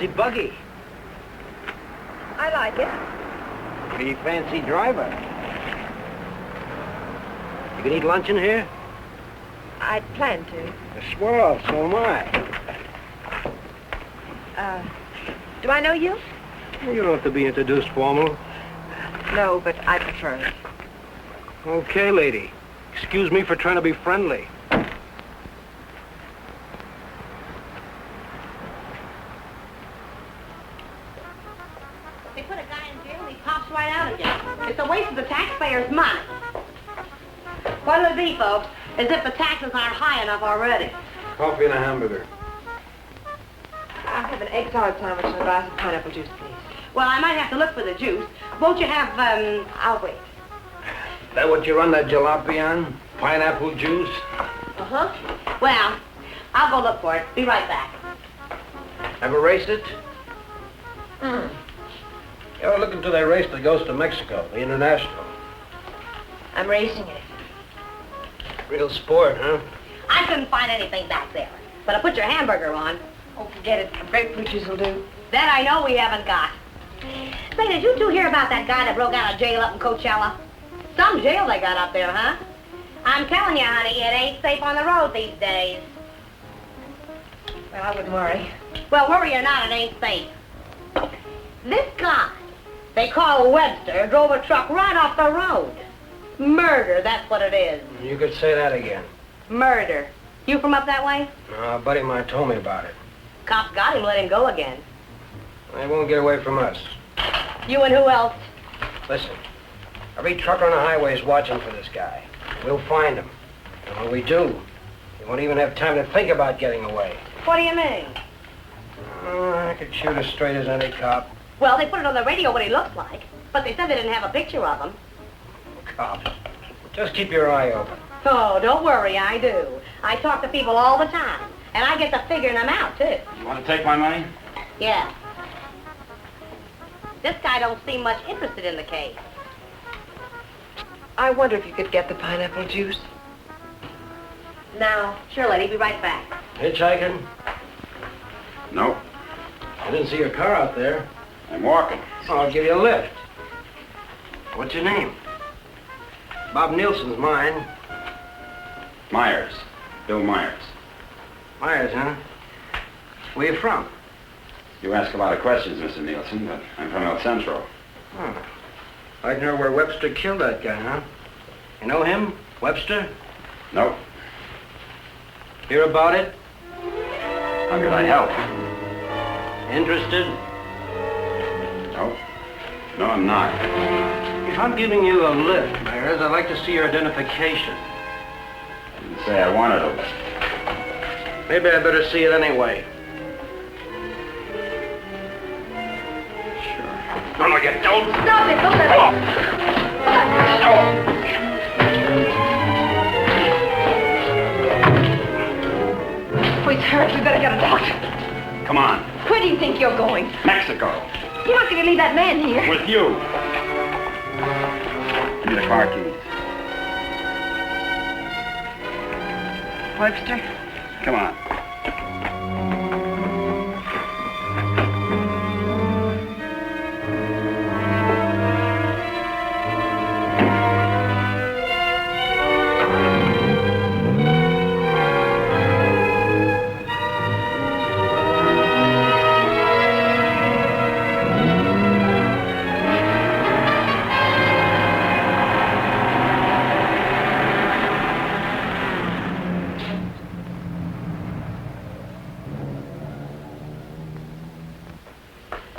fancy buggy. I like it. Pretty fancy driver. You can eat lunch in here? I'd plan to. Swell, so am I. Do I know you? You don't have to be introduced formal. No, but I prefer it. Okay, lady. Excuse me for trying to be friendly. They put a guy in jail and he pops right out again. It's a waste of the taxpayers' money. What it would be, folks, as if the taxes aren't high enough already. Coffee and a hamburger. I'll have an egg salad sandwich and a glass of pineapple juice, please. Well, I might have to look for the juice. Won't you have, I'll wait. That what you run that jalopy on? Pineapple juice? Uh-huh. Well, I'll go look for it. Be right back. Ever raced it? Mm. You ever look into that race that goes to Mexico, the International? I'm racing it. Real sport, huh? I couldn't find anything back there. But I put your hamburger on. Oh, forget it. Grapefruit juice will do. That I know we haven't got. Say, did you two hear about that guy that broke out of jail up in Coachella? Some jail they got up there, huh? I'm telling you, honey, it ain't safe on the road these days. Well, I wouldn't worry. Well, worry or not, it ain't safe. This guy, they call Webster, drove a truck right off the road. Murder, that's what it is. You could say that again. Murder. You from up that way? A buddy of mine told me about it. Cops got him, let him go again. They won't get away from us. You and who else? Listen, every trucker on the highway is watching for this guy. We'll find him. And when we do, he won't even have time to think about getting away. What do you mean? I could shoot as straight as any cop. Well, they put it on the radio what he looks like, but they said they didn't have a picture of him. Cops. Just keep your eye open. Oh, don't worry, I do. I talk to people all the time, and I get to figuring them out, too. You want to take my money? Yeah. This guy don't seem much interested in the case. I wonder if you could get the pineapple juice. Now, sure, lady, be right back. Hitchhiking? No. I didn't see your car out there. I'm walking. I'll give you a lift. What's your name? Bob Nielsen's mine. Myers. Bill Myers. Myers, huh? Where you from? You ask a lot of questions, Mr. Nielsen, but I'm from El Centro. Oh. I'd know where Webster killed that guy, huh? You know him? Webster? Nope. Hear about it? How could I help? Interested? Nope. No, I'm not. If I'm giving you a lift, Myers, I'd like to see your identification. I didn't say I wanted a lift. Maybe I better see it anyway. Sure. No, you don't. Stop it! Don't let Oh, he's hurt. We better get a doctor. Come on. Where do you think you're going? Mexico. You're not going to leave that man here. With you. Give me the car keys. Webster? Come on.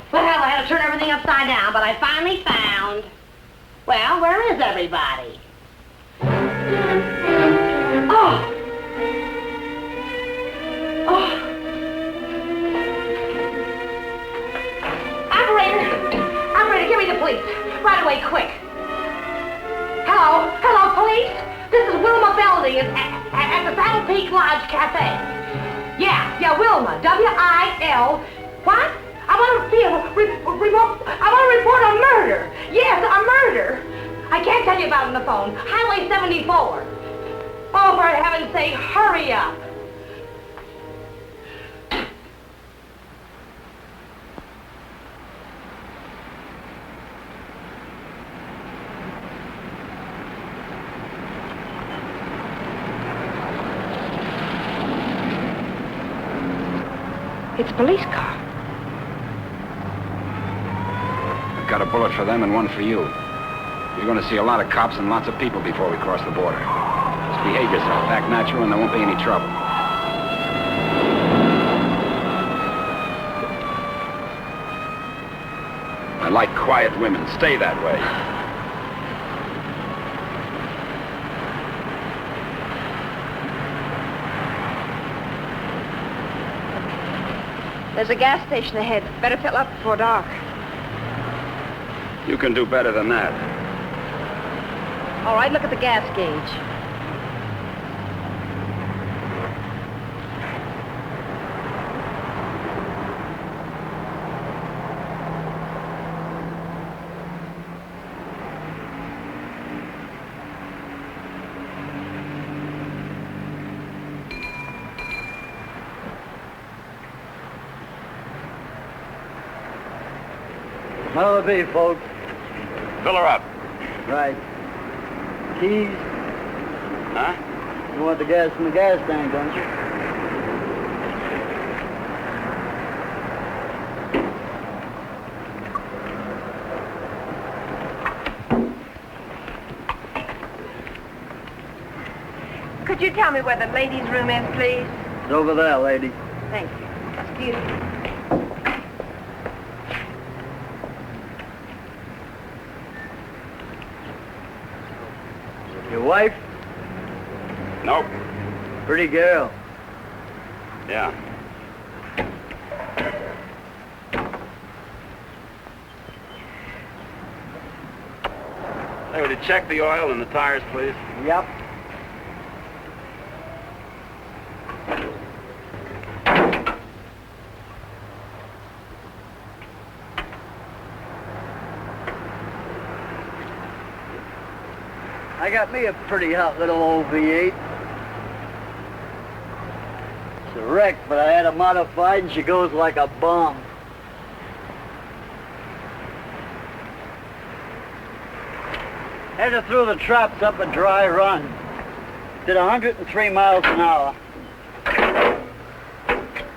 Well, I had to turn everything upside down, but I finally found... Well, where is everybody? Oh! Oh! Operator, give me the police. Right away, quick. Hello? Hello, police? This is Wilma Belding at the Saddle Peak Lodge Cafe. Yeah, Wilma. W-I-L... What? I want to report a murder. Yes, a murder. I can't tell you about it on the phone. Highway 74. Oh, for heaven's sake, hurry up. It's a police car. I've got a bullet for them and one for you. You're going to see a lot of cops and lots of people before we cross the border. Just behave yourself, act natural, and there won't be any trouble. I like quiet women. Stay that way. There's a gas station ahead. Better fill up before dark. You can do better than that. All right, look at the gas gauge. What'll it be, folks? Fill her up. Right. Keys? Huh? You want the gas in the gas tank, don't you? Could you tell me where the ladies' room is, please? It's over there, lady. Thank you. Excuse me. Your wife? Nope. Pretty girl. Yeah. Hey, would you check the oil and the tires, please? Yep. I got me a pretty hot little old V8. It's a wreck, but I had her modified and she goes like a bomb. Headed through the traps up a dry run. Did 103 miles an hour.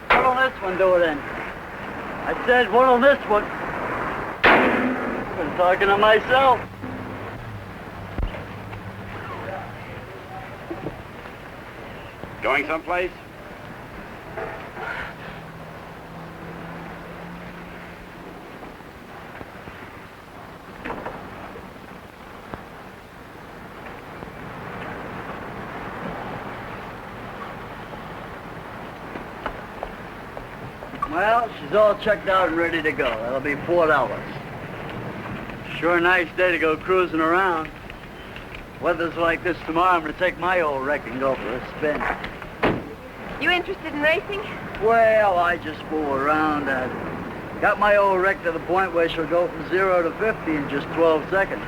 What'll this one do it in? I said, what'll this one? I've been talking to myself. Going someplace? Well, she's all checked out and ready to go. That'll be $4. Sure a nice day to go cruising around. Weather's like this tomorrow, I'm going to take my old wreck and go for a spin. You interested in racing? Well, I just fool around. Got my old wreck to the point where she'll go from 0 to 50 in just 12 seconds.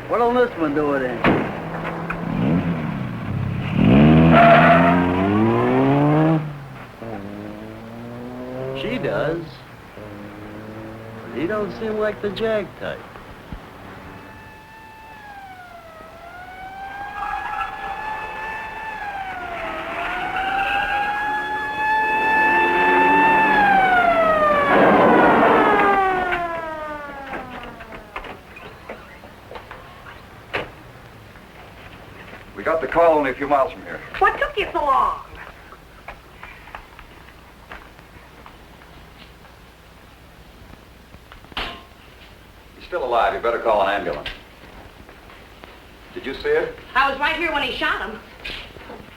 What'll this one do it in? She does. But he don't seem like the jag type. We got the call only a few miles from here. What took you so long? He's still alive. You better call an ambulance. Did you see it? I was right here when he shot him.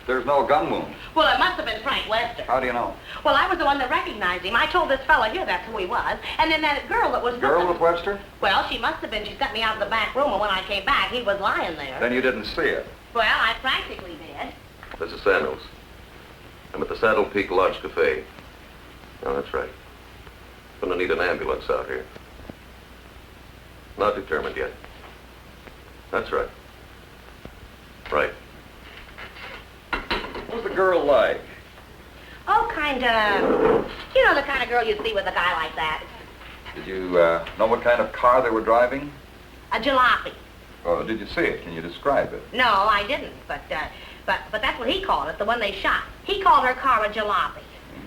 There's no gun wound. Well, it must have been Frank Webster. How do you know? Well, I was the one that recognized him. I told this fella here that's who he was. And then that girl that was with Girl him. with Webster? Well, she must have been. She sent me out of the back room, and when I came back, he was lying there. Then you didn't see it. Well, I practically did. This is Samuels. I'm at the Saddle Peak Lodge Cafe. Oh, that's right. Gonna need an ambulance out here. Not determined yet. That's right. Right. What was the girl like? Oh, kind of. You know the kind of girl you see with a guy like that. Did you know what kind of car they were driving? A jalopy. Oh, did you see it? Can you describe it? No, I didn't. But that's what he called it, the one they shot. He called her car a jalopy.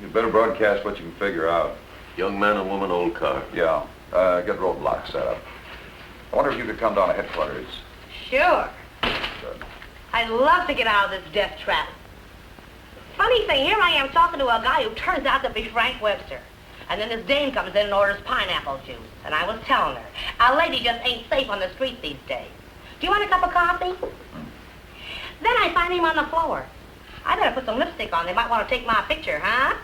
You better broadcast what you can figure out. Young man and woman, old car. Yeah. Get roadblocks set up. I wonder if you could come down to headquarters. Sure. Good. I'd love to get out of this death trap. Funny thing, here I am talking to a guy who turns out to be Frank Webster. And then this dame comes in and orders pineapple juice. And I was telling her, a lady just ain't safe on the street these days. Do you want a cup of coffee? Then I find him on the floor. I better put some lipstick on. They might want to take my picture, huh?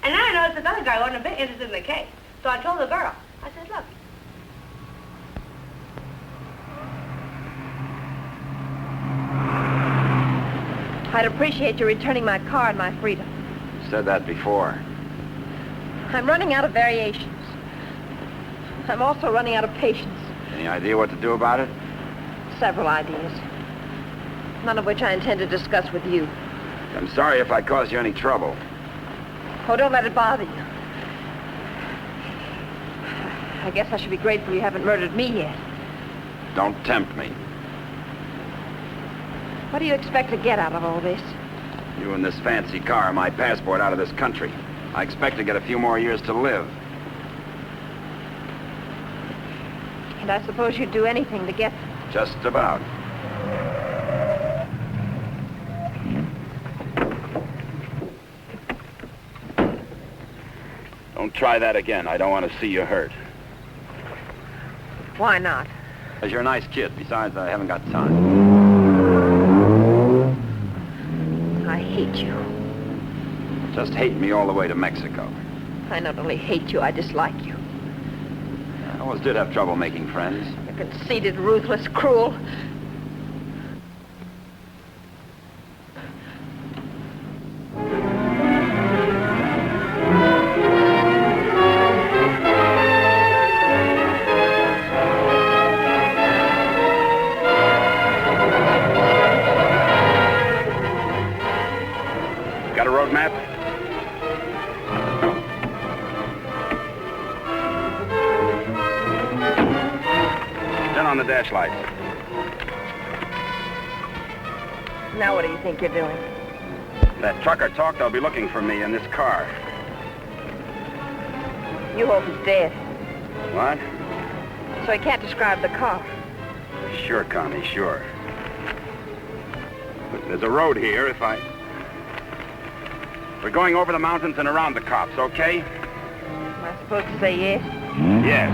And then I noticed this other guy wasn't a bit interested in the case. So I told the girl. I said, look. I'd appreciate you returning my car and my freedom. Said that before. I'm running out of variations. I'm also running out of patience. Any idea what to do about it? Several ideas. None of which I intend to discuss with you. I'm sorry if I caused you any trouble. Oh, don't let it bother you. I guess I should be grateful you haven't murdered me yet. Don't tempt me. What do you expect to get out of all this? You and this fancy car are my passport out of this country. I expect to get a few more years to live. And I suppose you'd do anything to get them. Just about. Don't try that again. I don't want to see you hurt. Why not? Because you're a nice kid. Besides, I haven't got time. I hate you. Just hate me all the way to Mexico. I not only hate you, I dislike you. I always did have trouble making friends. You're conceited, ruthless, cruel. Got a road map? Turn on the dash lights. Now what do you think you're doing? If that trucker talked, they'll be looking for me in this car. You hope he's dead, What? so he can't describe the car. Sure, Connie, sure. There's a road here We're going over the mountains and around the cops, okay? Am I supposed to say yes? Yes.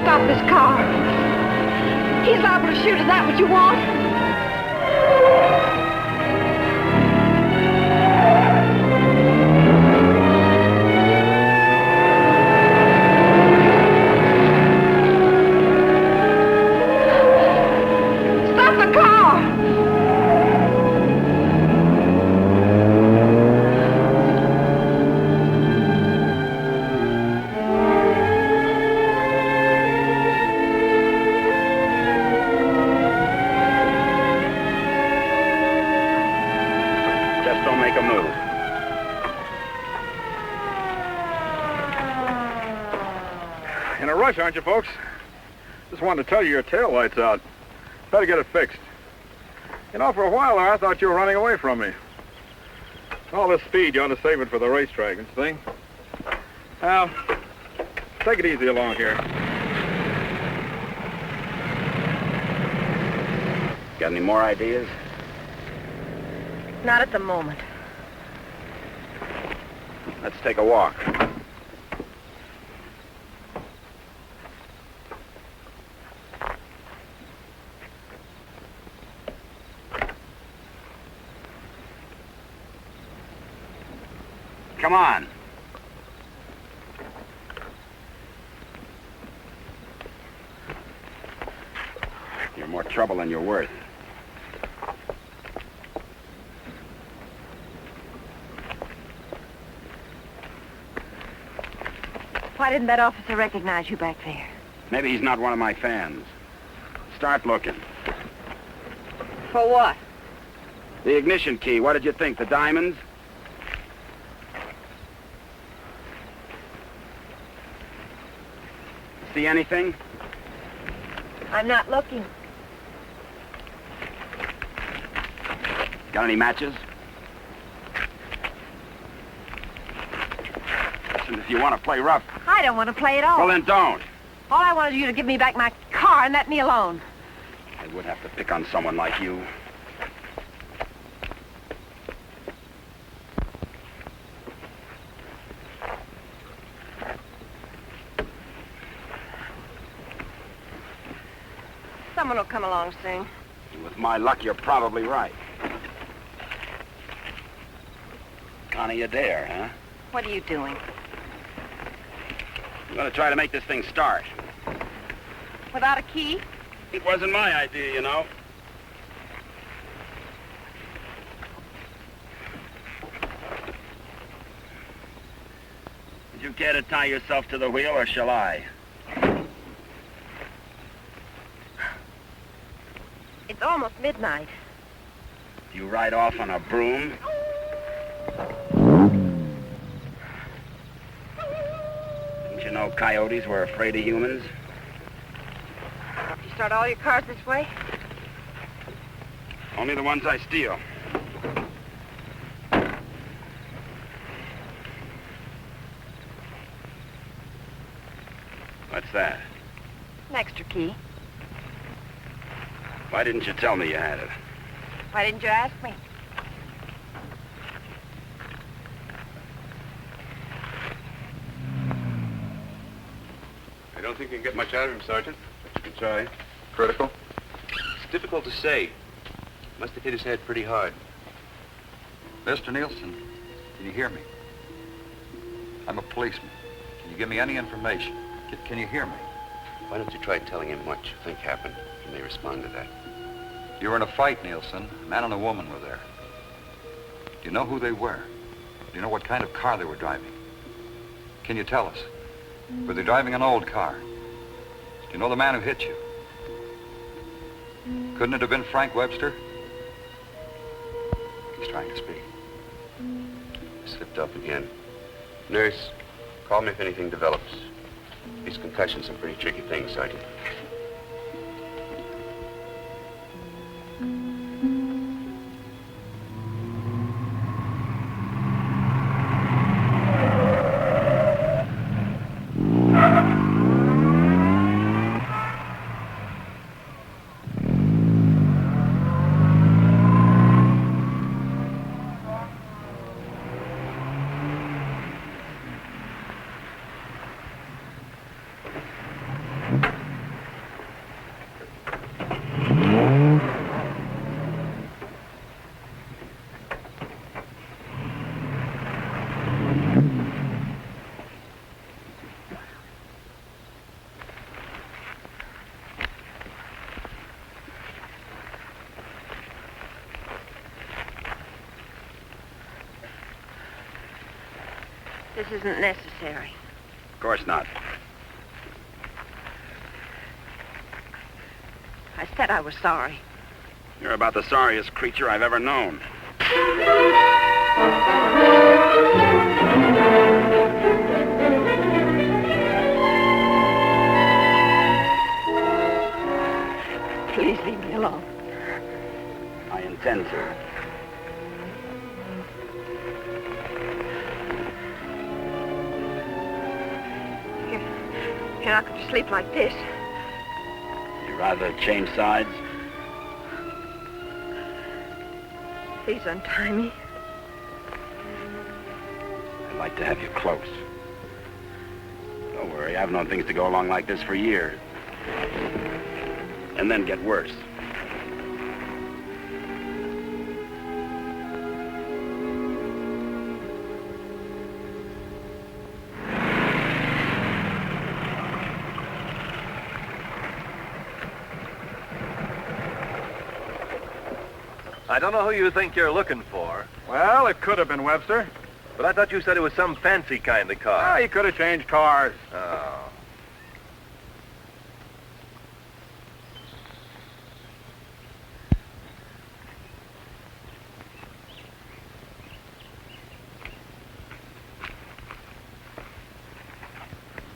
Stop this car. He's liable to shoot. Is that what you want? Stop the car! Just don't make a move. In a rush, aren't you, folks? Just wanted to tell you your tail light's out. Better get it fixed. You know, for a while there, I thought you were running away from me. All this speed, you ought to save it for the racetrack and thing. Now, take it easy along here. Got any more ideas? Not at the moment. Let's take a walk. Come on. You're more trouble than you're worth. Why didn't that officer recognize you back there? Maybe he's not one of my fans. Start looking. For what? The ignition key, what did you think? The diamonds? See anything? I'm not looking. Got any matches? Listen, if you want to play rough... I don't want to play at all. Well, then don't. All I wanted you to give me back my car and let me alone. I would have to pick on someone like you. Someone will come along soon. With my luck, you're probably right. Connie, you dare, huh? What are you doing? I'm gonna try to make this thing start. Without a key? It wasn't my idea, you know. Did you care to tie yourself to the wheel, or shall I? It's almost midnight. Do you ride off on a broom? Didn't you know coyotes were afraid of humans? You start all your cars this way? Only the ones I steal. What's that? An extra key. Why didn't you tell me you had it? Why didn't you ask me? I don't think you can get much out of him, Sergeant. But you can try. Critical? It's difficult to say. Must have hit his head pretty hard. Mr. Nielsen, can you hear me? I'm a policeman. Can you give me any information? Can you hear me? Why don't you try telling him what you think happened? He may respond to that. You were in a fight, Nielsen. A man and a woman were there. Do you know who they were? Do you know what kind of car they were driving? Can you tell us? Were they driving an old car? Do you know the man who hit you? Couldn't it have been Frank Webster? He's trying to speak. Slipped up again. Nurse, call me if anything develops. These concussions are pretty tricky things, Sergeant. This isn't necessary. Of course not. I said I was sorry. You're about the sorriest creature I've ever known. Please leave me alone. I intend to. You're not going to sleep like this. You'd rather change sides? Please untie me. I'd like to have you close. Don't worry, I've known things to go along like this for years. And then get worse. I don't know who you think you're looking for. Well, it could have been Webster. But I thought you said it was some fancy kind of car. Oh, you could have changed cars. Oh.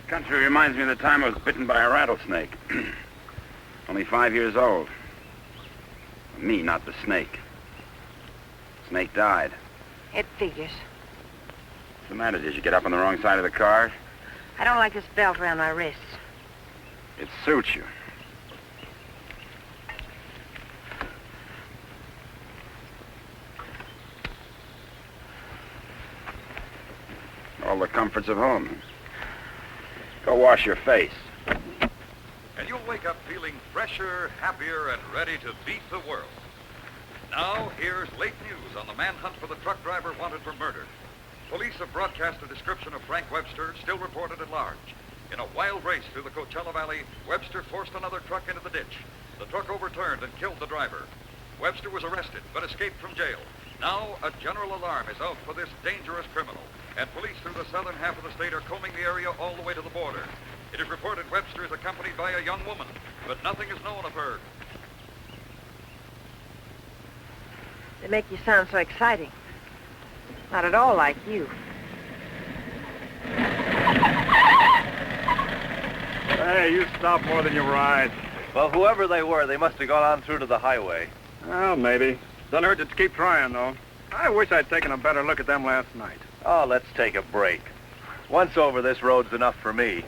Country reminds me of the time I was bitten by a rattlesnake. Only 5 years old. Me, not the snake. Snake died. It figures. What's the matter? Did you get up on the wrong side of the car? I don't like this belt around my wrists. It suits you. All the comforts of home. Go wash your face. And you'll wake up feeling fresher, happier, and ready to beat the world. Now, here's late news on the manhunt for the truck driver wanted for murder. Police have broadcast a description of Frank Webster, still reported at large. In a wild race through the Coachella Valley, Webster forced another truck into the ditch. The truck overturned and killed the driver. Webster was arrested, but escaped from jail. Now, a general alarm is out for this dangerous criminal, and police through the southern half of the state are combing the area all the way to the border. It is reported Webster is accompanied by a young woman, but nothing is known of her. They make you sound so exciting. Not at all like you. Hey, you stop more than you ride. Well, whoever they were, they must have gone on through to the highway. Well, maybe. Doesn't hurt to keep trying, though. I wish I'd taken a better look at them last night. Oh, let's take a break. Once over, this road's enough for me.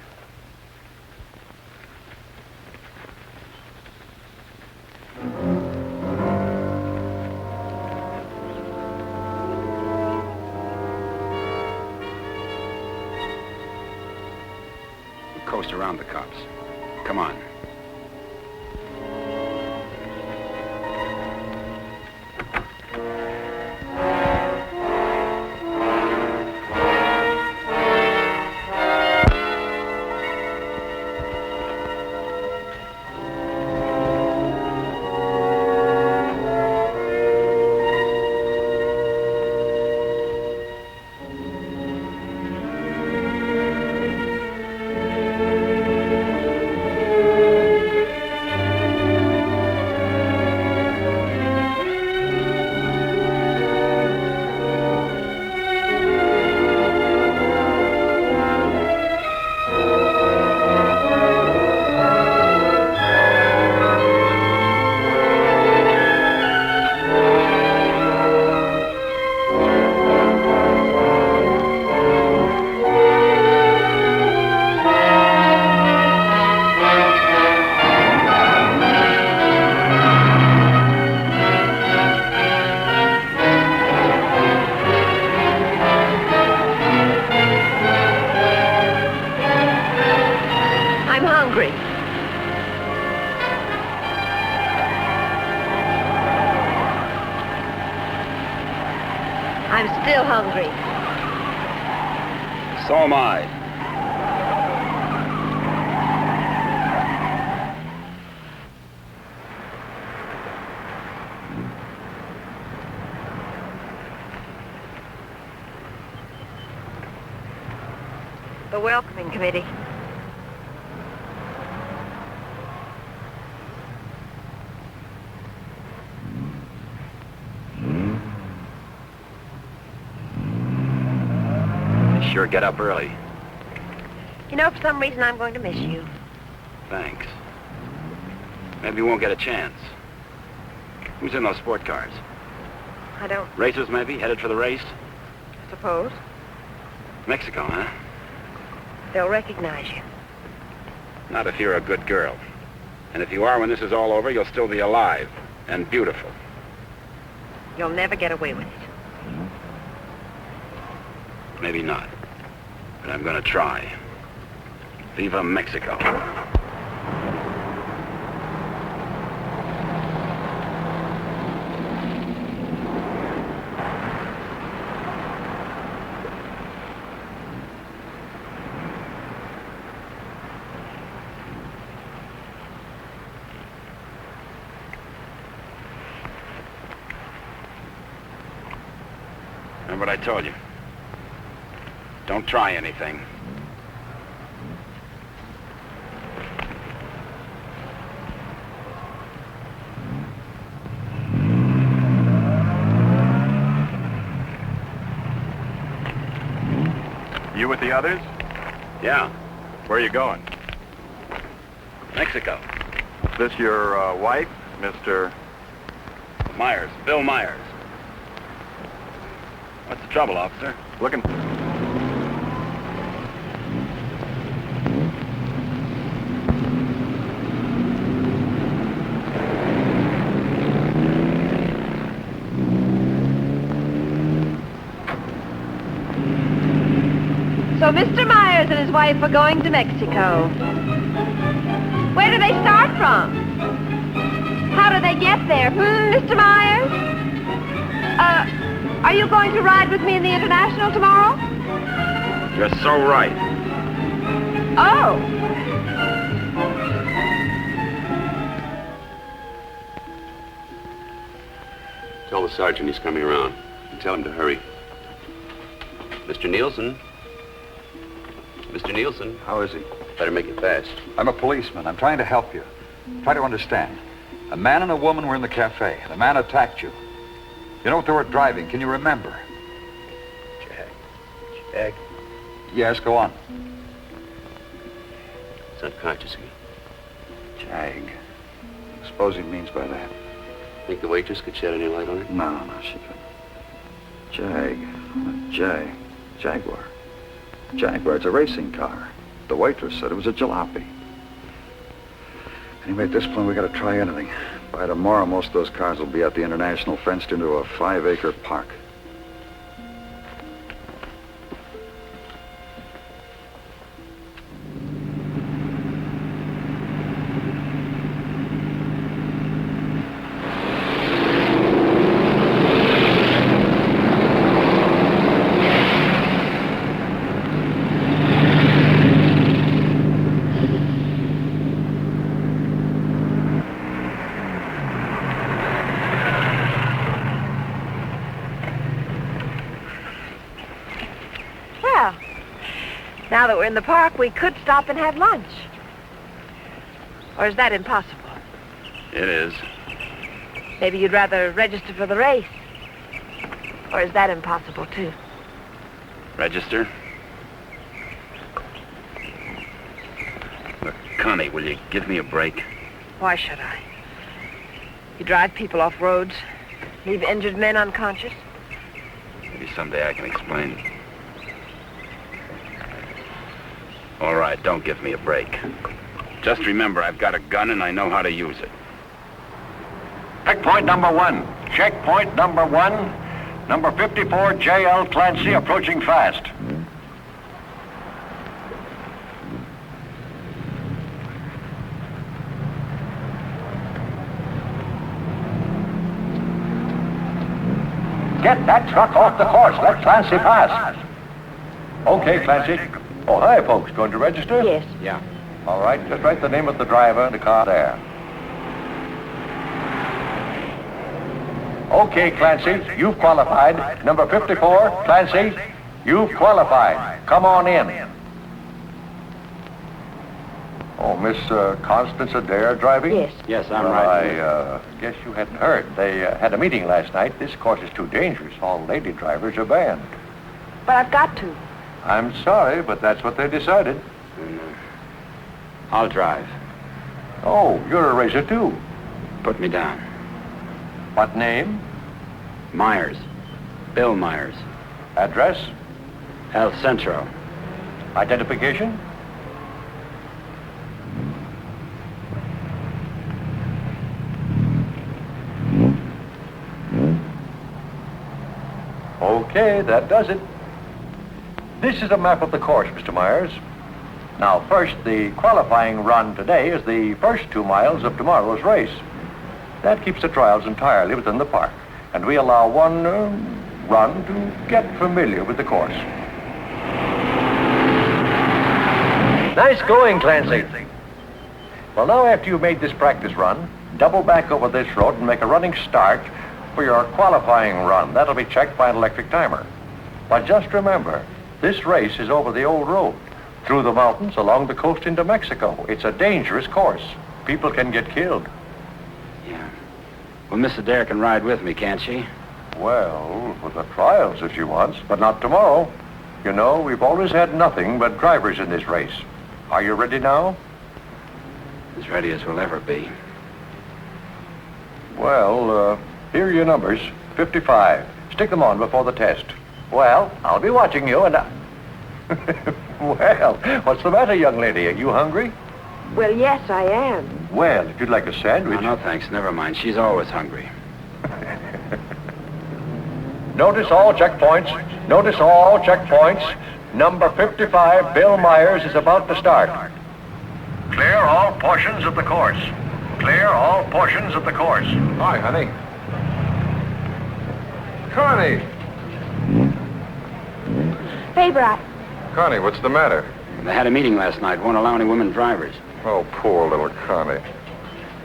Coast around the cops. Come on. I'm still hungry. So am I. The welcoming committee. Sure get up early. You know, for some reason, I'm going to miss you. Thanks. Maybe you won't get a chance. Who's in those sport cars? I don't Racers, maybe? Headed for the race? suppose. Mexico, huh? They'll recognize you. Not if you're a good girl. And if you are, when this is all over, you'll still be alive and beautiful. You'll never get away with it. Maybe not. But I'm gonna try. Viva Mexico. Remember what I told you? Don't try anything. You with the others? Yeah, Where are you going? Mexico. Is this your wife, Mr. Myers, Bill Myers. What's the trouble, officer? Looking? So Mr. Myers and his wife are going to Mexico. Where do they start from? How do they get there? Mr. Myers? Are you going to ride with me in the International tomorrow? You're so right. Oh. Tell the sergeant he's coming around. And tell him to hurry. Mr. Nielsen? Mr. Nielsen? How is he? Better make it fast. I'm a policeman. I'm trying to help you. Try to understand. A man and a woman were in the cafe. The man attacked you. You know what they were driving? Can you remember? Jag. Yes, go on. He's unconscious again. Jag. Suppose he means by that. Think the waitress could shed any light on it? No, she couldn't. Jaguar. Jaguar, it's a racing car. The waitress said it was a jalopy. Anyway, at this point, we gotta try anything. By tomorrow, most of those cars will be at the International, fenced into a 5-acre park. Now that we're in the park, we could stop and have lunch. Or is that impossible? It is. Maybe you'd rather register for the race. Or is that impossible, too? Register? Look, Connie, will you give me a break? Why should I? You drive people off roads, leave injured men unconscious. Maybe someday I can explain. All right, don't give me a break. Just remember, I've got a gun and I know how to use it. Checkpoint number 1. Checkpoint number 1. Number 54, J.L. Clancy, approaching fast. Get that truck off the course. Let Clancy pass. Okay, Clancy. Oh, hi, folks. Going to register? Yes. Yeah. All right, just write the name of the driver and the car there. Okay, Clancy, you've qualified. Number 54, Clancy, you've qualified. Come on in. Oh, Miss Constance Adair driving? Yes. Yes, I'm Well, right. I guess you hadn't heard. They had a meeting last night. This course is too dangerous. All lady drivers are banned. But I've got to. I'm sorry, but that's what they decided. I'll drive. Oh, you're a racer, too. Put me down. What name? Myers. Bill Myers. Address? El Centro. Identification? Okay, that does it. This is a map of the course, Mr. Myers. Now, first, the qualifying run today is the first 2 miles of tomorrow's race. That keeps the trials entirely within the park, and we allow one run to get familiar with the course. Nice going, Clancy. Well, now after you've made this practice run, double back over this road and make a running start for your qualifying run. That'll be checked by an electric timer. But just remember, This race is over the old road, through the mountains, along the coast into Mexico. It's a dangerous course. People can get killed. Yeah. Well, Miss Adair can ride with me, can't she? Well, for the trials if she wants, but not tomorrow. You know, we've always had nothing but drivers in this race. Are you ready now? As ready as we'll ever be. Well, here are your numbers. 55. Stick them on before the test. Well, I'll be watching you and Well, what's the matter, young lady? Are you hungry? Well, yes, I am. Well, if you'd like a sandwich... No, thanks. Never mind. She's always hungry. Notice all checkpoints. Notice all checkpoints. Number 55, Bill Myers, is about to start. Clear all portions of the course. Clear all portions of the course. Hi, honey. Connie! Favor, Connie, what's the matter? They had a meeting last night. Won't allow any women drivers. Oh, poor little Connie.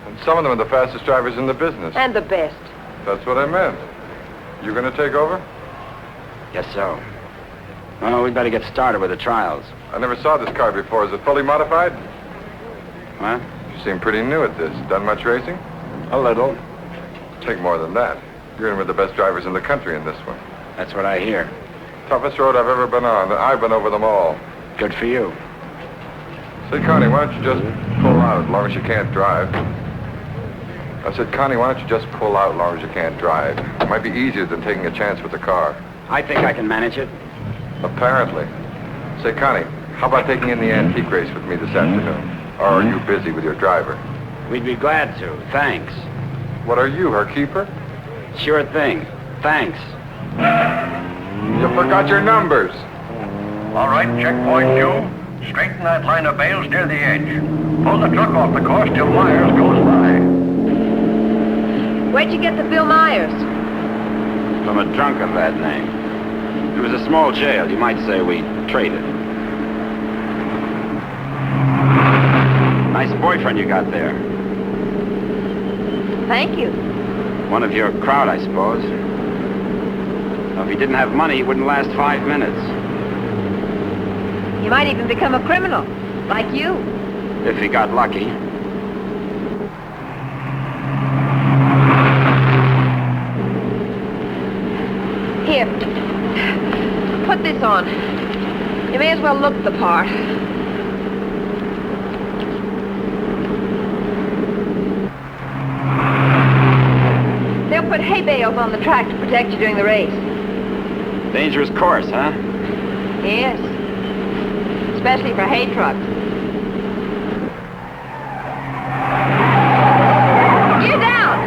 And some of them are the fastest drivers in the business. and the best. That's what I meant. You gonna take over? Guess so. Well, we'd better get started with the trials. I never saw this car before. Is it fully modified? What? You seem pretty new at this. Done much racing? A little. Take more than that. You're in with the best drivers in the country in this one. That's what I hear. Toughest road I've ever been on. I've been over them all. Good for you. Say, Connie, why don't you just pull out as long as you can't drive? I said, Connie, why don't you just pull out as long as you can't drive? It might be easier than taking a chance with the car. I think I can manage it. Apparently. Say, Connie, how about taking in the antique race with me this afternoon? Or are you busy with your driver? We'd be glad to. Thanks. What are you, her keeper? Sure thing. Thanks. You forgot your numbers. All right, checkpoint 2. Straighten that line of bales near the edge. Pull the truck off the course till Myers goes by. Where'd you get the Bill Myers? From a drunk of that name. It was a small jail. You might say we traded. Nice boyfriend you got there. Thank you. One of your crowd, I suppose. Now, if he didn't have money, he wouldn't last 5 minutes. You might even become a criminal, like you. If he got lucky. Here. Put this on. You may as well look the part. They'll put hay bales on the track to protect you during the race. Dangerous course, huh? Yes. Especially for hay trucks. Gear down!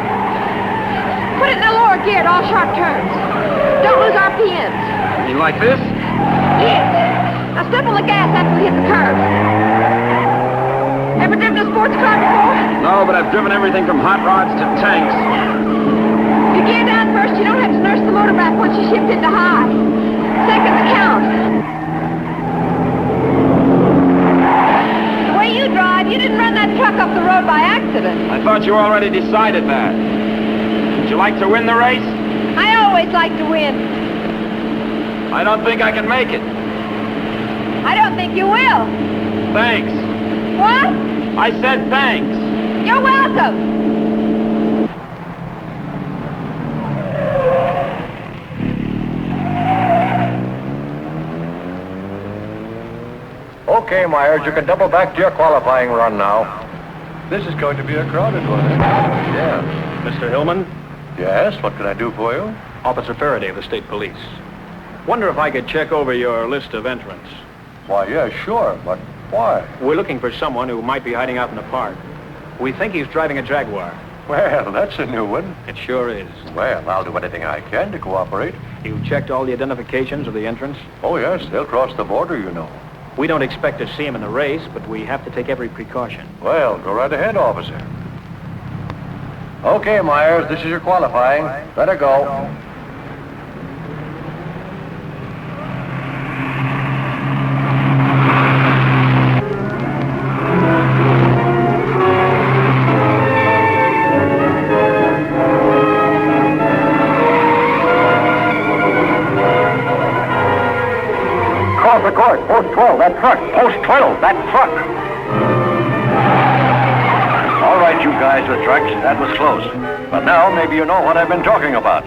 Put it in the lower gear at all sharp turns. Don't lose RPMs. You like this? Yes. Now step on the gas after we hit the curve. Ever driven a sports car before? No, but I've driven everything from hot rods to tanks. If you gear down first, you don't have to nurse the motor back once you shift into high. Seconds count. The way you drive, you didn't run that truck up the road by accident. I thought you already decided that. Would you like to win the race? I always like to win. I don't think I can make it. I don't think you will. Thanks. What? I said thanks. You're welcome. Okay, Myers, you can double back to your qualifying run now. This is going to be a crowded one, eh? Yeah. Mr. Hillman? Yes, what can I do for you? Officer Faraday of the State Police. Wonder if I could check over your list of entrants. Why, yeah, sure, but why? We're looking for someone who might be hiding out in the park. We think he's driving a Jaguar. Well, that's a new one. It sure is. Well, I'll do anything I can to cooperate. You checked all the identifications of the entrants? Oh, yes, they'll cross the border, you know. We don't expect to see him in the race, but we have to take every precaution. Well, go right ahead, officer. Okay, Myers, this is your qualifying. Better go. off the course. Post 12, that truck. Post 12, that truck. All right, you guys with trucks, that was close. But now maybe you know what I've been talking about.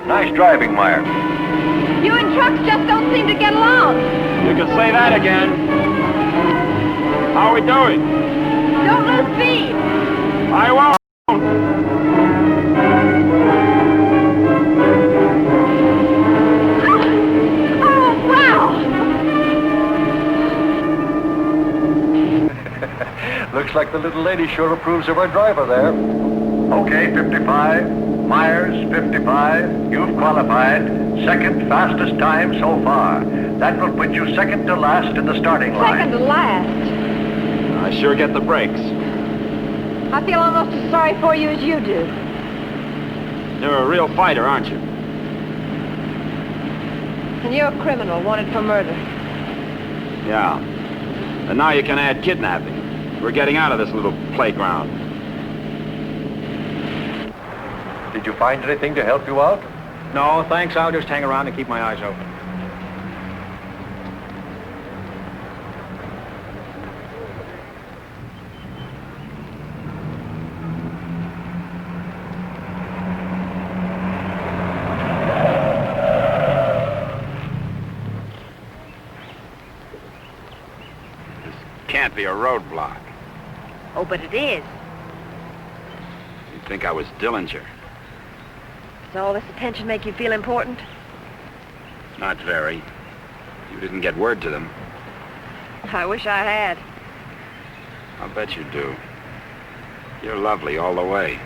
Nice driving, Meyer. You and trucks just don't seem to get along. You can say that again. How are we doing? Don't lose speed. I won't. Oh, wow. Looks like the little lady sure approves of our driver there. Okay, 55. Myers, 55. You've qualified. Second fastest time so far. That will put you second to last in the starting line. Second to last. I sure get the breaks. I feel almost as sorry for you as you do. You're a real fighter, aren't you? And you're a criminal wanted for murder. Yeah. And now you can add kidnapping. We're getting out of this little playground. Did you find anything to help you out? No, thanks. I'll just hang around and keep my eyes open. Can't be a roadblock. Oh, but it is. You'd think I was Dillinger. Does all this attention make you feel important? Not very. You didn't get word to them. I wish I had. I'll bet you do. You're lovely all the way.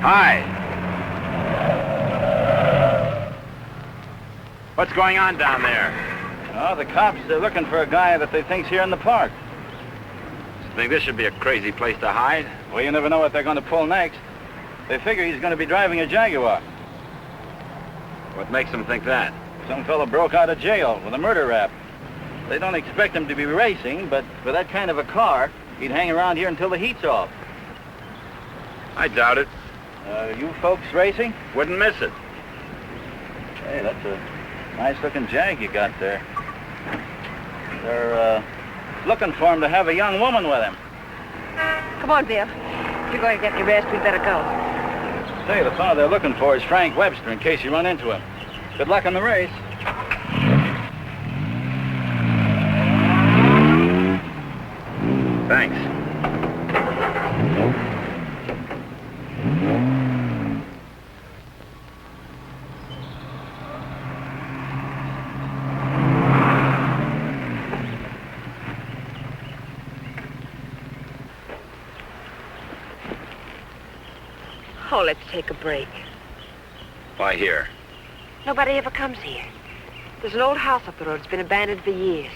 Hi. What's going on down there? Oh, the cops, they're looking for a guy that they think's here in the park. Think this should be a crazy place to hide? Well, you never know what they're going to pull next. They figure he's going to be driving a Jaguar. What makes them think that? Some fellow broke out of jail with a murder rap. They don't expect him to be racing, but for that kind of a car, he'd hang around here until the heat's off. I doubt it. You folks racing? Wouldn't miss it. Hey, that's a nice-looking Jag you got there. They're looking for him to have a young woman with him. Come on, Bill. If you're going to get any rest, we'd better go. Say, the fellow they're looking for is Frank Webster, in case you run into him. Good luck in the race. Thanks. Oh, let's take a break. Why here? Nobody ever comes here. There's an old house up the road. It's been abandoned for years.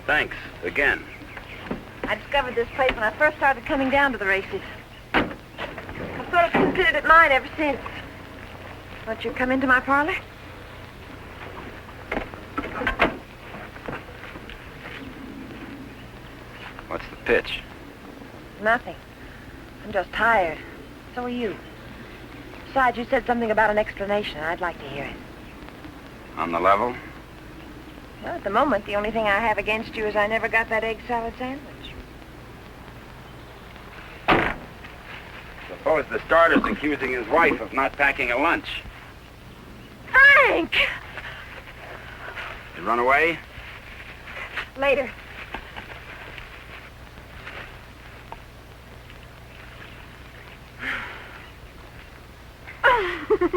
Thanks, again. I discovered this place when I first started coming down to the races. I've sort of considered it mine ever since. Won't you come into my parlor? What's the pitch? Nothing. I'm just tired. So are you. Besides, you said something about an explanation. I'd like to hear it. On the level? Well, at the moment, the only thing I have against you is I never got that egg salad sandwich. Suppose the starter's accusing his wife of not packing a lunch. Frank! You run away? Later. Maybe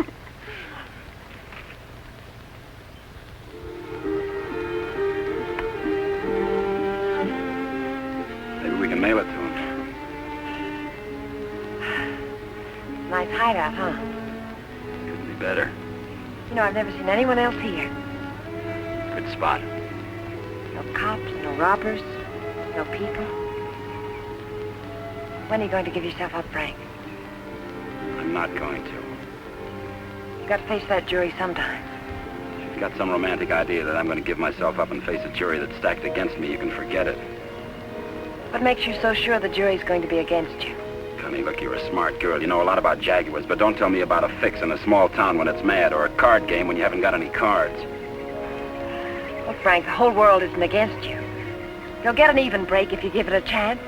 we can mail it to him. Nice hideout, huh? Couldn't be better. You know, I've never seen anyone else here. Good spot. No cops, no robbers, no people. When are you going to give yourself up, Frank? I'm not going to. You've got to face that jury sometime. If you've got some romantic idea that I'm going to give myself up and face a jury that's stacked against me, you can forget it. What makes you so sure the jury's going to be against you? Connie, look, you're a smart girl. You know a lot about Jaguars, but don't tell me about a fix in a small town when it's mad, or a card game when you haven't got any cards. Well, Frank, the whole world isn't against you. You'll get an even break if you give it a chance.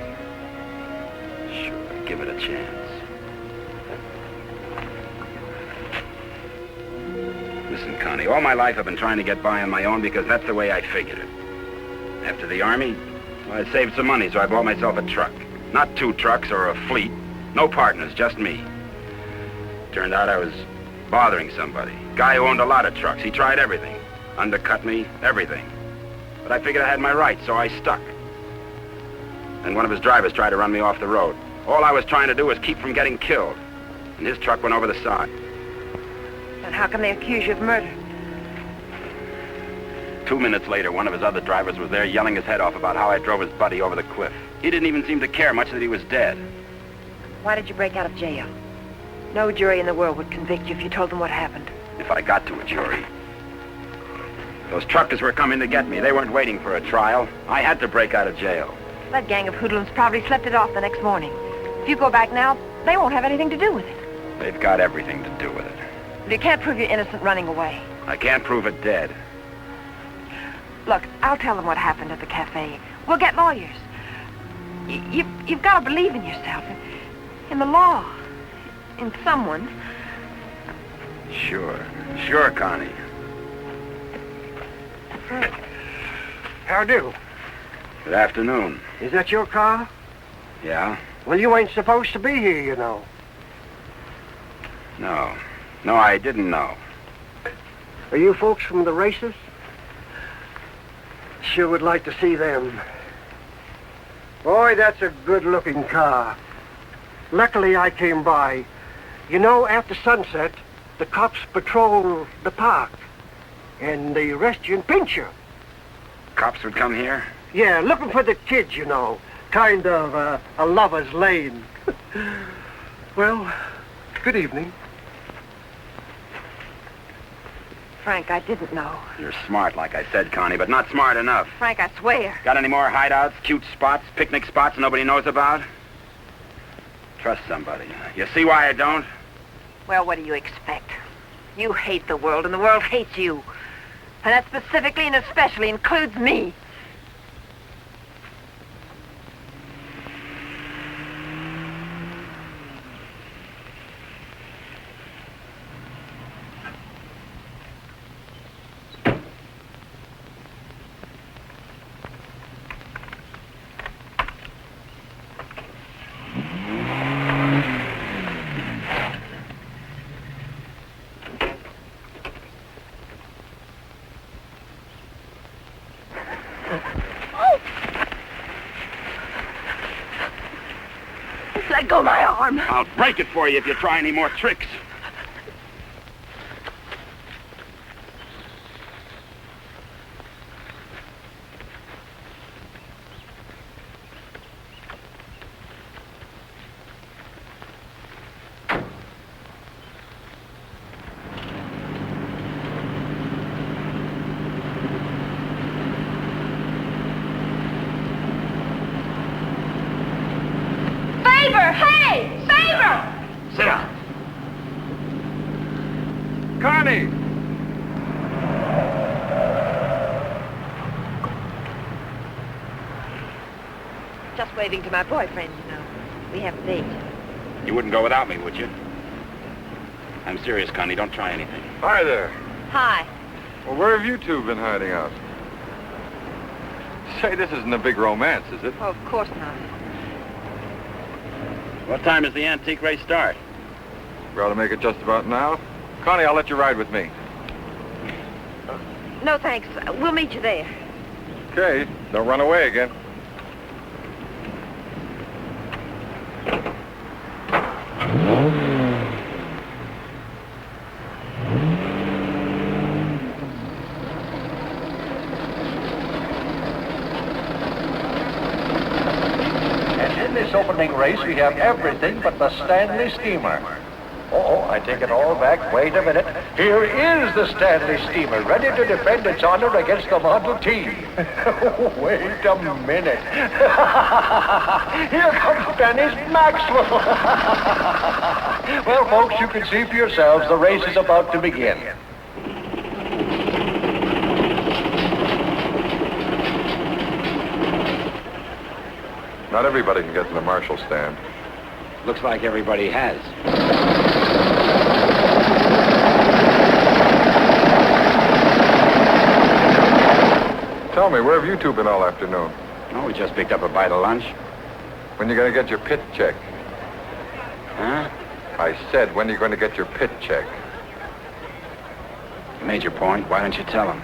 Sure, give it a chance. Listen, Connie, all my life I've been trying to get by on my own because that's the way I figured it. After the Army, well, I saved some money, so I bought myself a truck. Not 2 trucks or a fleet. No partners, just me. Turned out I was bothering somebody. Guy who owned a lot of trucks. He tried everything. Undercut me, everything. But I figured I had my rights, so I stuck. And one of his drivers tried to run me off the road. All I was trying to do was keep from getting killed. And his truck went over the side. And how come they accuse you of murder? 2 minutes later, one of his other drivers was there yelling his head off about how I drove his buddy over the cliff. He didn't even seem to care much that he was dead. Why did you break out of jail? No jury in the world would convict you if you told them what happened. If I got to a jury. Those truckers were coming to get me. They weren't waiting for a trial. I had to break out of jail. That gang of hoodlums probably slept it off the next morning. If you go back now, they won't have anything to do with it. They've got everything to do with it. But you can't prove you're innocent running away. I can't prove it dead. Look, I'll tell them what happened at the cafe. We'll get lawyers. You've got to believe in yourself, in the law, in someone. Sure, Connie. How do? Good afternoon. Is that your car? Yeah? Well, you ain't supposed to be here, you know. No, I didn't know. Are you folks from the races? Sure would like to see them. Boy, that's a good-looking car. Luckily, I came by. You know, after sunset, the cops patrol the park. And they arrest you and pinch you. Cops would come here? Yeah, looking for the kids, you know. Kind of a lover's lane. Well, good evening. Frank, I didn't know. You're smart, like I said, Connie, but not smart enough. Frank, I swear. Got any more hideouts, cute spots, picnic spots nobody knows about? Trust somebody. You see why I don't? Well, what do you expect? You hate the world, and the world hates you. And that specifically and especially includes me. Let go my arm. I'll break it for you if you try any more tricks. Hey! Favor! Sit down. Connie! Just waving to my boyfriend, you know. We have a date. You wouldn't go without me, would you? I'm serious, Connie. Don't try anything. Hi there. Hi. Well, where have you two been hiding out? Say, this isn't a big romance, is it? Oh, of course not. What time does the antique race start? We ought to make it just about now. Connie, I'll let you ride with me. No, thanks. We'll meet you there. Okay, don't run away again. And in this opening race, we have everything but the Stanley steamer. Oh, I take it all back. Wait a minute. Here is the Stanley steamer, ready to defend its honor against the Model T. Wait a minute. Here comes Dennis Maxwell. Well, folks, you can see for yourselves the race is about to begin. Not everybody can get to the marshal stand. Looks like everybody has. Tell me, where have you two been all afternoon? Oh, we just picked up a bite of lunch. When you gonna get your pit check? Huh? I said, when are you going to get your pit check? You made your point. Why don't you tell him?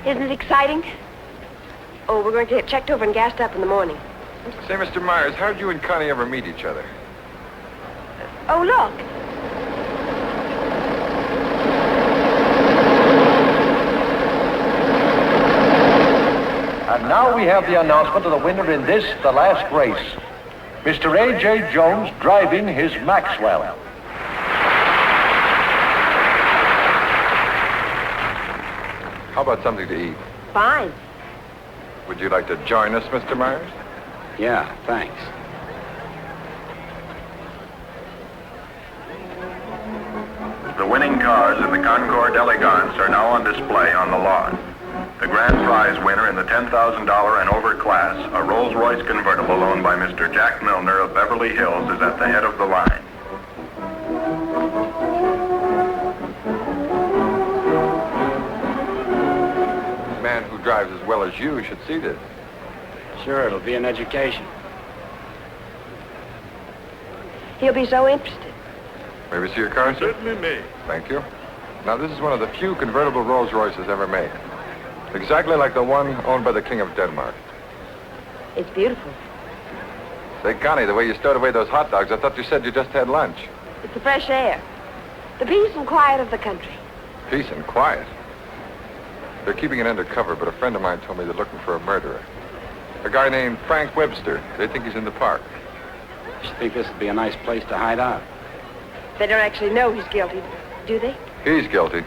Isn't it exciting? Oh, we're going to get checked over and gassed up in the morning. Say, Mr. Myers, how'd you and Connie ever meet each other? Oh, look. And now we have the announcement of the winner in this, the last race. Mr. A.J. Jones driving his Maxwell. How about something to eat? Fine. Would you like to join us, Mr. Myers? Yeah, thanks. The winning cars in the Concorde Elegance are now on display on the lawn. The grand prize winner in the $10,000 and over class, a Rolls-Royce convertible owned by Mr. Jack Milner of Beverly Hills, is at the head of the line. A man who drives as well as you should see this. Sure, it'll be an education. He'll be so interested. May we see your car, sir? Certainly may. Thank you. Now, this is one of the few convertible Rolls-Royces ever made. Exactly like the one owned by the King of Denmark. It's beautiful. Say, Connie, the way you stowed away those hot dogs, I thought you said you just had lunch. It's the fresh air. The peace and quiet of the country. Peace and quiet. They're keeping it undercover, but a friend of mine told me they're looking for a murderer. A guy named Frank Webster. They think he's in the park. You think this would be a nice place to hide out? They don't actually know he's guilty, do they? He's guilty.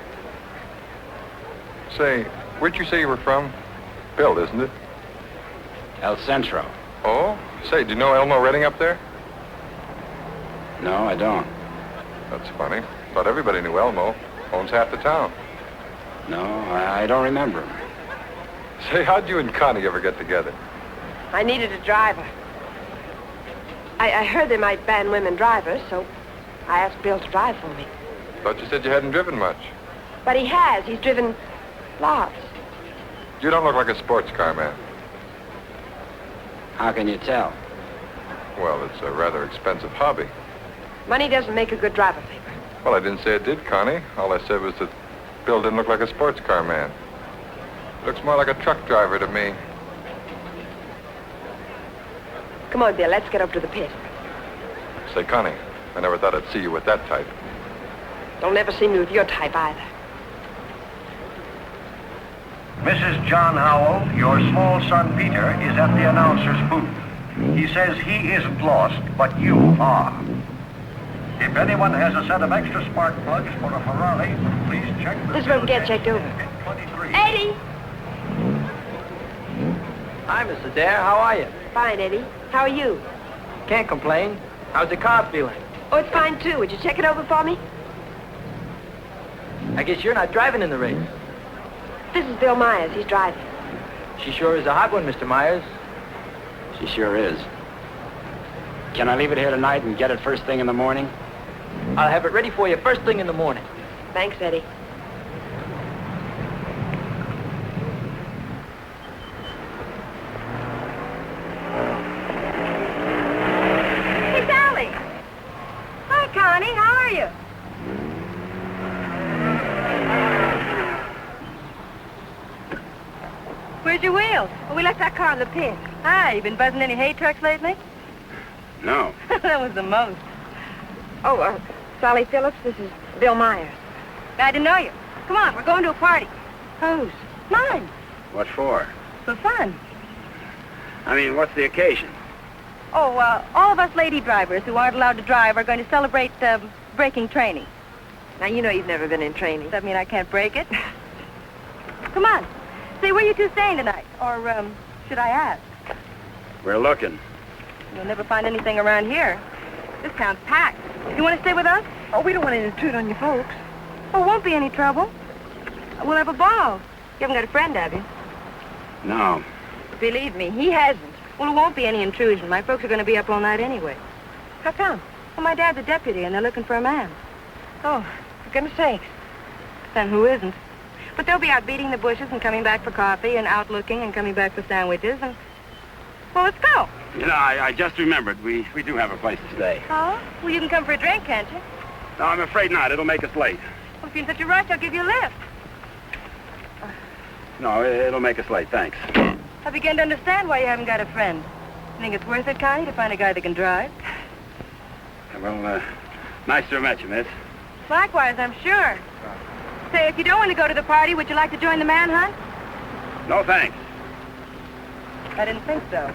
Say, where'd you say you were from? Bill, isn't it? El Centro. Oh? Say, do you know Elmo Redding up there? No, I don't. That's funny. Thought everybody knew Elmo. Owns half the town. No, I don't remember him. Say, how'd you and Connie ever get together? I needed a driver. I heard they might ban women drivers, so I asked Bill to drive for me. Thought you said you hadn't driven much. But he has. He's driven lots. You don't look like a sports car man. How can you tell? Well, it's a rather expensive hobby. Money doesn't make a good driver, Paper. Well, I didn't say it did, Connie. All I said was that Bill didn't look like a sports car man. Looks more like a truck driver to me. Come on, Bill, let's get up to the pit. Say, Connie, I never thought I'd see you with that type. Don't ever see me with your type either. Mrs. John Howell, your small son Peter is at the announcer's booth. He says he isn't lost, but you are. If anyone has a set of extra spark plugs for a Ferrari, please check the... This is where we get checked over. 23. Eddie! Hi, Miss Adair. How are you? Fine, Eddie. How are you? Can't complain. How's the car feeling? Oh, it's fine, too. Would you check it over for me? I guess you're not driving in the race. This is Bill Myers. He's driving. She sure is a hot one, Mr. Myers. She sure is. Can I leave it here tonight and get it first thing in the morning? I'll have it ready for you first thing in the morning. Thanks, Eddie. Hey, Sally. Hi, Connie. How are you? left that car in the pit. Hi, you been buzzing any hay trucks lately? No. That was the most. Oh, Sally Phillips, this is Bill Myers. Glad to know you. Come on, we're going to a party. Whose? Mine. What for? For fun. I mean, what's the occasion? Oh, all of us lady drivers who aren't allowed to drive are going to celebrate braking training. Now, you know you've never been in training. Does that mean I can't break it? Come on. Say, where you two staying tonight? Or, should I ask? We're looking. You'll never find anything around here. This town's packed. You want to stay with us? Oh, we don't want to intrude on you folks. Oh, won't be any trouble. We'll have a ball. You haven't got a friend, have you? No. Believe me, he hasn't. Well, it won't be any intrusion. My folks are going to be up all night anyway. How come? Well, my dad's a deputy, and they're looking for a man. Oh, for goodness sakes. Then who isn't? But they'll be out beating the bushes and coming back for coffee and out looking and coming back for sandwiches and... Well, let's go. You know, I just remembered. We do have a place to stay. Oh? Well, you can come for a drink, can't you? No, I'm afraid not. It'll make us late. Well, if you're in such a rush, I'll give you a lift. No, it'll make us late. Thanks. I begin to understand why you haven't got a friend. You think it's worth it, Connie, to find a guy that can drive? Well, nice to have met you, miss. Likewise, I'm sure. Say, if you don't want to go to the party, would you like to join the manhunt? No, thanks. I didn't think so.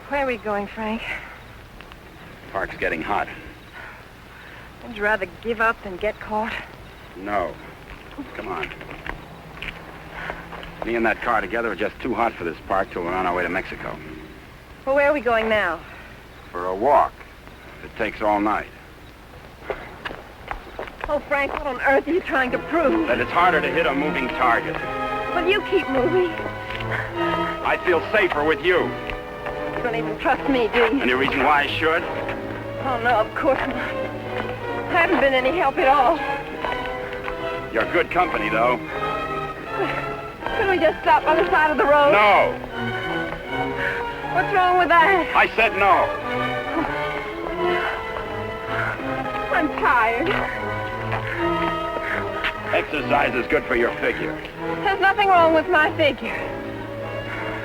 Where are we going, Frank? Park's getting hot. Would you rather give up than get caught? No. Come on. Me and that car together are just too hot for this park till we're on our way to Mexico. Well, where are we going now? For a walk. It takes all night. Oh, Frank, what on earth are you trying to prove? That it's harder to hit a moving target. Well, you keep moving. I'd feel safer with you. You don't even trust me, do you? Any reason why I should? Oh, no, of course not. I haven't been any help at all. You're good company, though. Couldn't we just stop on the side of the road? No. What's wrong with that? I said no. I'm tired. Exercise is good for your figure. There's nothing wrong with my figure.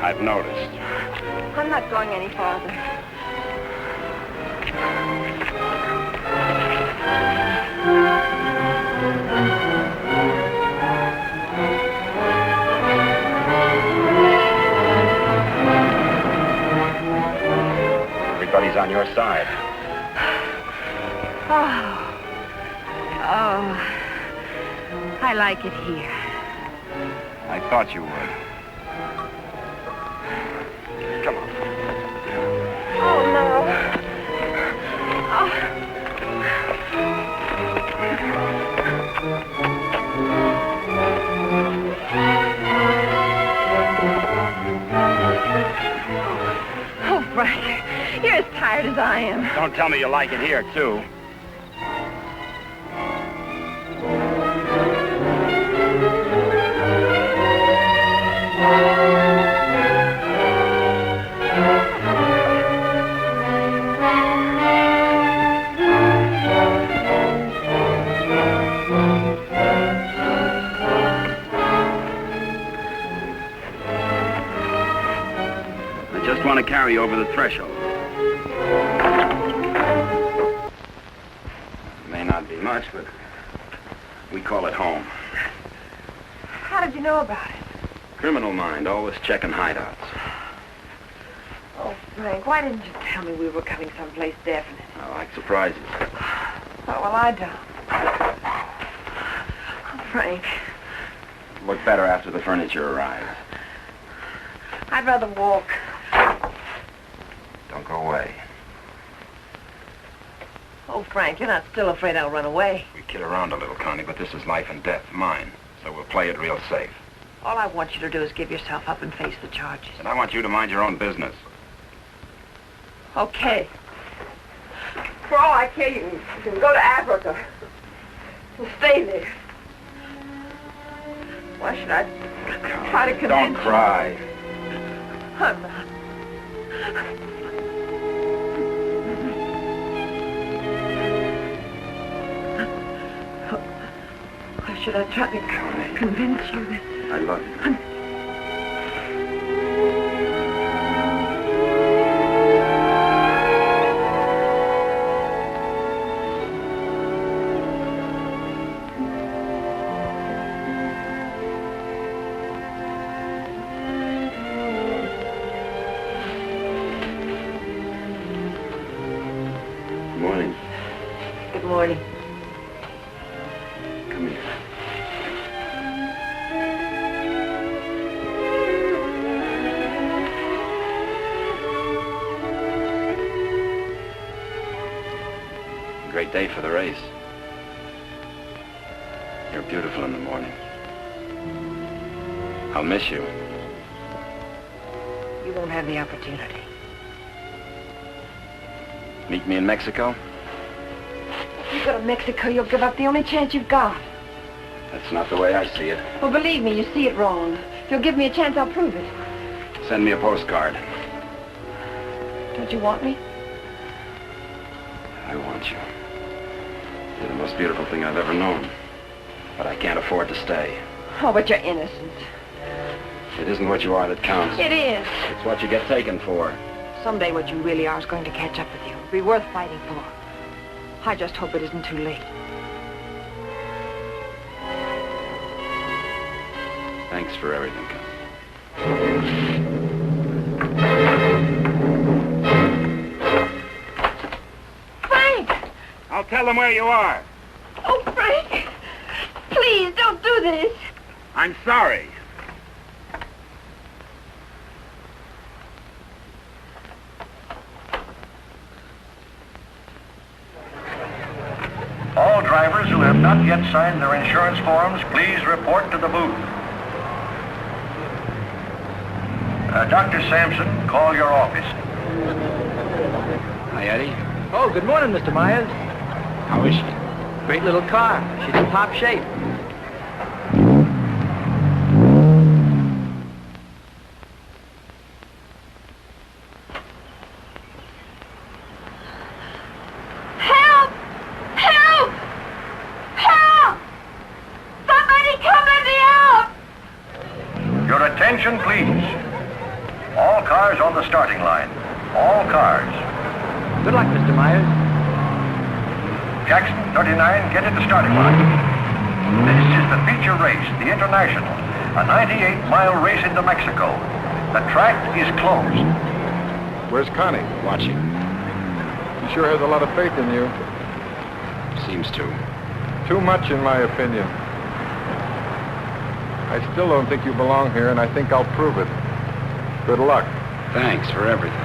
I've noticed. I'm not going any farther. Everybody's on your side. Oh, I like it here. I thought you would. Come on. Oh, no. Oh, Frank, you're as tired as I am. Don't tell me you like it here, too. Want to carry over the threshold. It may not be much, but we call it home. How did you know about it? Criminal mind, always checking hideouts. Oh, Frank, why didn't you tell me we were coming someplace definite? I like surprises. Oh, well, I don't. Oh, Frank. Look better after the furniture arrives. I'd rather walk. Don't go away. Oh, Frank, you're not still afraid I'll run away. We kid around a little, Connie, but this is life and death, mine. So we'll play it real safe. All I want you to do is give yourself up and face the charges. And I want you to mind your own business. Okay. For all I care, you can go to Africa and stay there. Why should I try to convince Don't cry. you? I'm not. Why should I try to convince you that... I love you. Morning. Good morning. Come here. Great day for the race. You're beautiful in the morning. I'll miss you. You won't have the opportunity. Meet me in Mexico? If you go to Mexico, you'll give up the only chance you've got. That's not the way I see it. Well, believe me, you see it wrong. If you'll give me a chance, I'll prove it. Send me a postcard. Don't you want me? I want you. You're the most beautiful thing I've ever known. But I can't afford to stay. Oh, but you're innocent. It isn't what you are that counts. It is. It's what you get taken for. Someday what you really are is going to catch up with you. It'll be worth fighting for. I just hope it isn't too late. Thanks for everything, Connie. Frank! I'll tell them where you are. Oh, Frank! Please, don't do this. I'm sorry. All drivers who have not yet signed their insurance forms, please report to the booth. Dr. Sampson, call your office. Hi, Eddie. Oh, good morning, Mr. Myers. How is she? Great little car. She's in top shape. Help! Help! Help! Somebody come let me out! Your attention, please. All cars on the starting line. All cars. Good luck, Mr. Myers. Jackson, 39, get in the starting line. This is the feature race, the International, a 98-mile race into Mexico. The track is closed. Where's Connie? Watching. She sure has a lot of faith in you. Seems to. Too much, in my opinion. I still don't think you belong here, and I think I'll prove it. Good luck. Thanks for everything.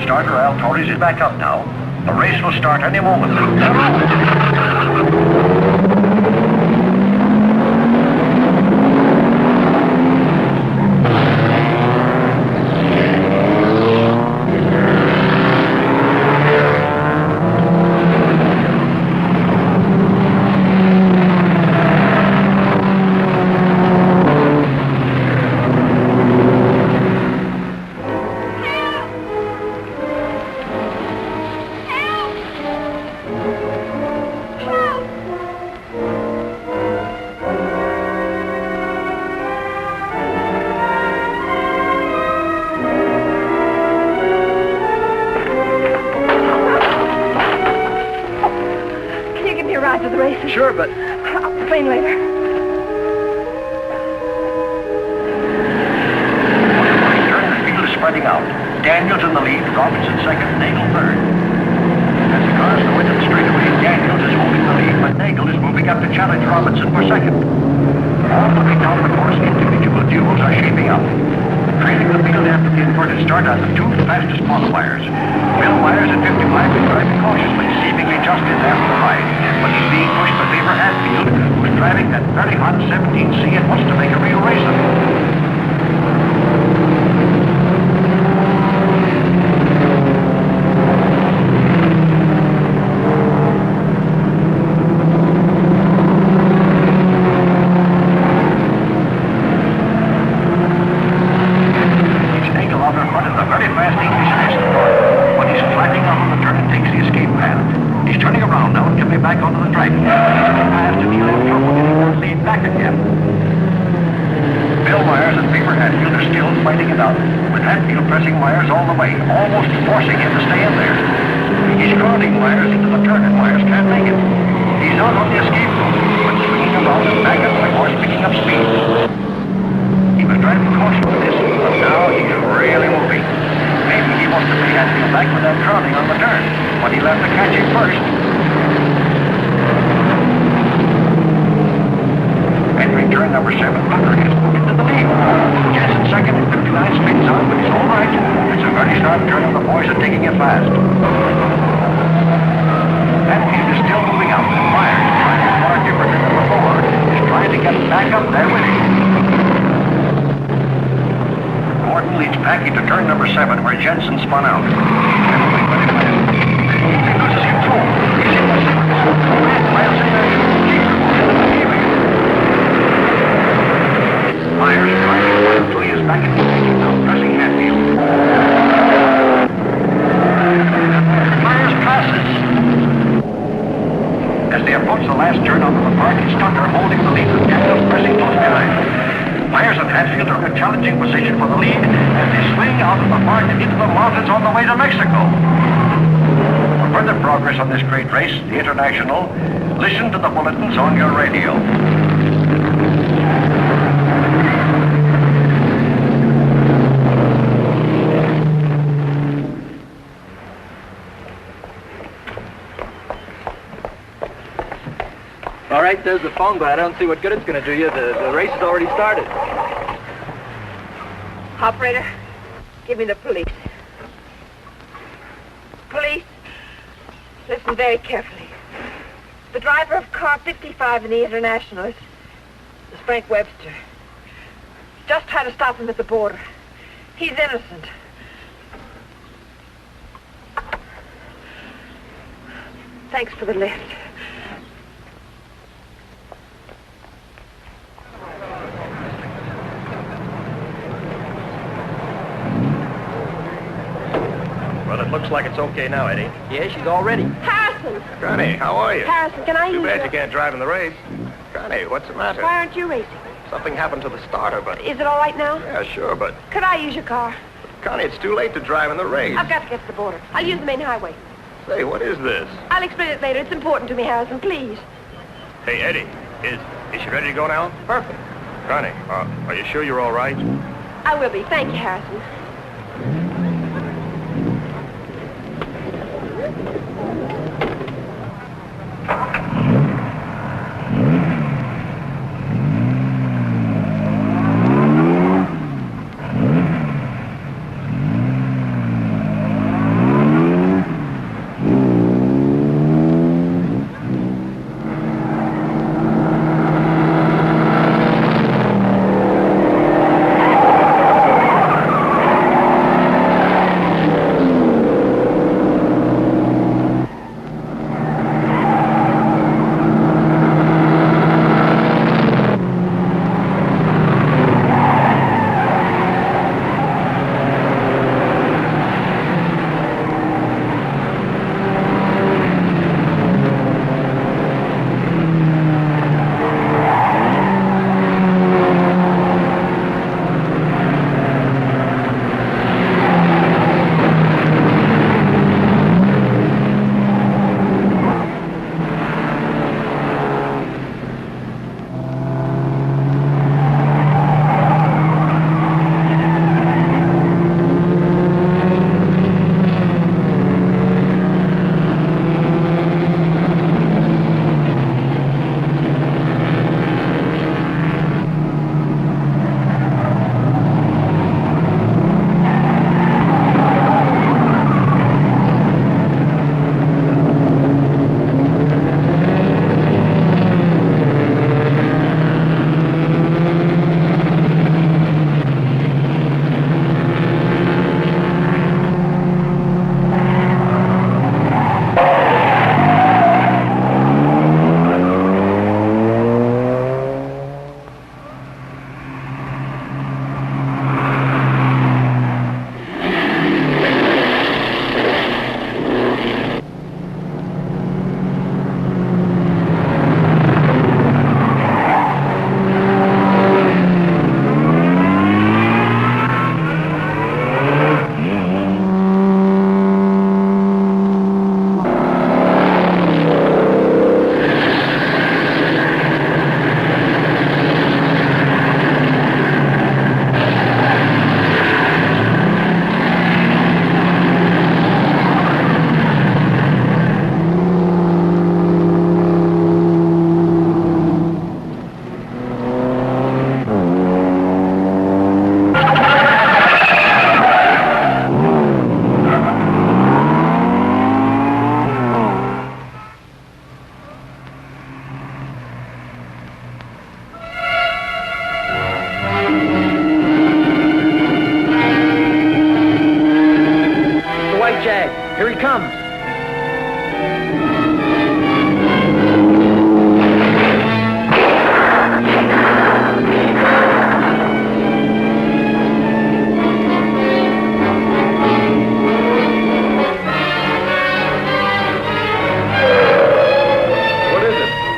Starter Al Torres is back up now. The race will start any moment. ride to the races? Sure, but... I'll explain later. The field is spreading out. Daniels in the lead, Robinson second, Nagel third. As the cars go into the straightaway, Daniels is holding the lead, but Nagel is moving up to challenge Robinson for second. All looking down the course, individual duels are shaping up. Trailing the field after the inverted start are the two fastest qualifiers. Bill Myers at 55 is driving cautiously, seemingly just in after the ride. But he's being pushed by Faber Hatfield, who's driving that very hot 17C and wants to make a real race of it. Listen to the bulletins on your radio. All right, there's the phone, but I don't see what good it's going to do you. The race has already started. Operator, give me the police. Police, listen very carefully. The driver of car 55 in the International is Frank Webster. Just tried to stop him at the border. He's innocent. Thanks for the lift. Well, it looks like it's okay now, Eddie. Yeah, she's all ready. Harrison! Connie, how are you? Harrison, can I use Too bad your... you can't drive in the race. Connie, what's the matter? Why aren't you racing? Something happened to the starter, but... Is it all right now? Yeah, sure, but... Could I use your car? Connie, it's too late to drive in the race. I've got to get to the border. I'll use the main highway. Say, what is this? I'll explain it later. It's important to me, Harrison, please. Hey, Eddie, is she ready to go now? Perfect. Connie, are you sure you're all right? I will be. Thank you, Harrison.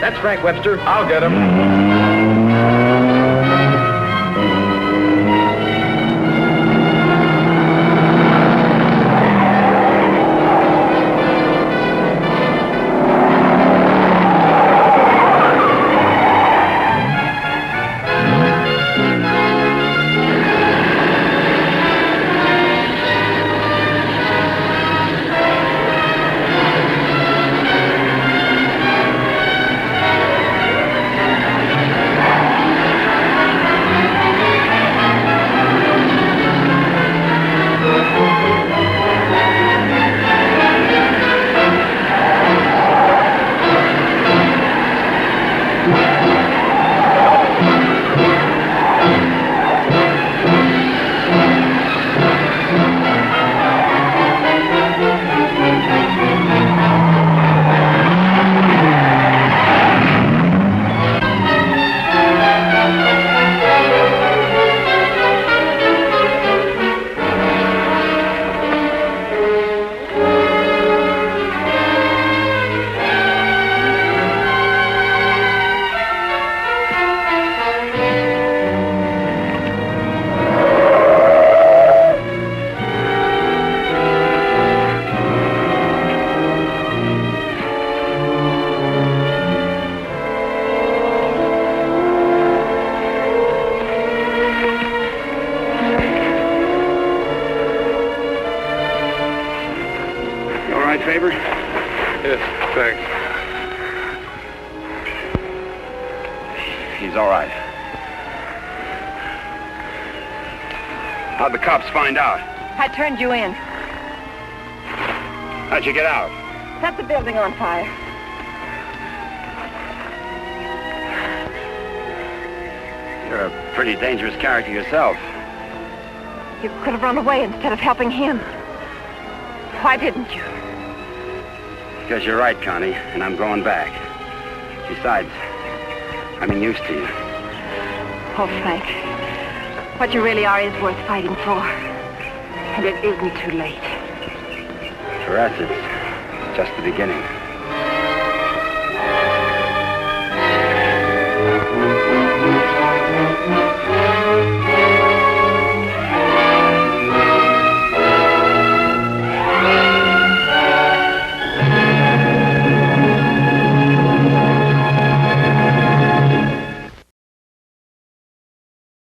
That's Frank Webster. I'll get him. Favor? Yes, thanks. He's all right. How'd the cops find out? I turned you in. How'd you get out? Set the building on fire. You're a pretty dangerous character yourself. You could have run away instead of helping him. Why didn't you? Because you're right, Connie, and I'm going back. Besides, I'm used to you. Oh, Frank, what you really are is worth fighting for. And it isn't too late. For us, it's just the beginning.